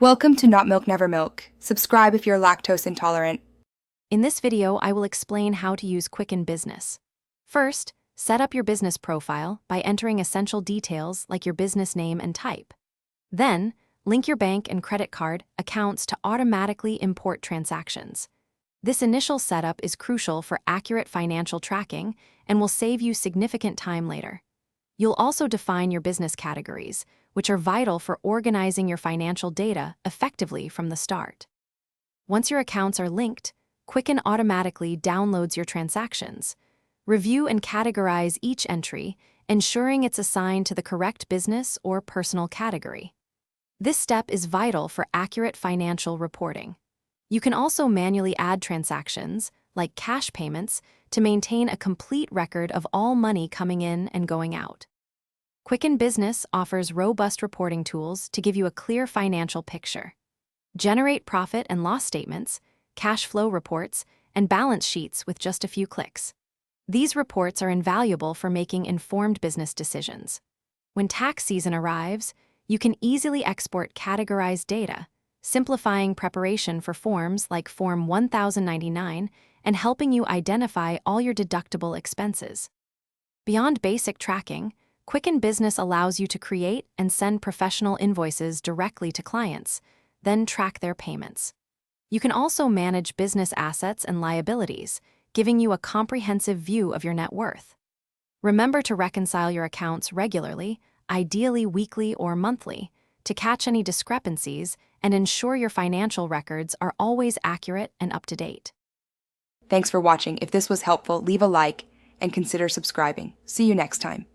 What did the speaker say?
Welcome to Not Milk Never Milk. Subscribe if you're lactose intolerant. In this video, I will explain how to use Quicken Business. First, set up your business profile by entering essential details like your business name and type. Then, link your bank and credit card accounts to automatically import transactions. This initial setup is crucial for accurate financial tracking and will save you significant time later. You'll also define your business categories, which are vital for organizing your financial data effectively from the start. Once your accounts are linked, Quicken automatically downloads your transactions. Review and categorize each entry, ensuring it's assigned to the correct business or personal category. This step is vital for accurate financial reporting. You can also manually add transactions, like cash payments, to maintain a complete record of all money coming in and going out. Quicken Business offers robust reporting tools to give you a clear financial picture. Generate profit and loss statements, cash flow reports, and balance sheets with just a few clicks. These reports are invaluable for making informed business decisions. When tax season arrives, you can easily export categorized data, simplifying preparation for forms like Form 1099 and helping you identify all your deductible expenses. Beyond basic tracking, Quicken Business allows you to create and send professional invoices directly to clients, then track their payments. You can also manage business assets and liabilities, giving you a comprehensive view of your net worth. Remember to reconcile your accounts regularly, ideally weekly or monthly, to catch any discrepancies and ensure your financial records are always accurate and up to date. Thanks for watching. If this was helpful, leave a like and consider subscribing. See you next time.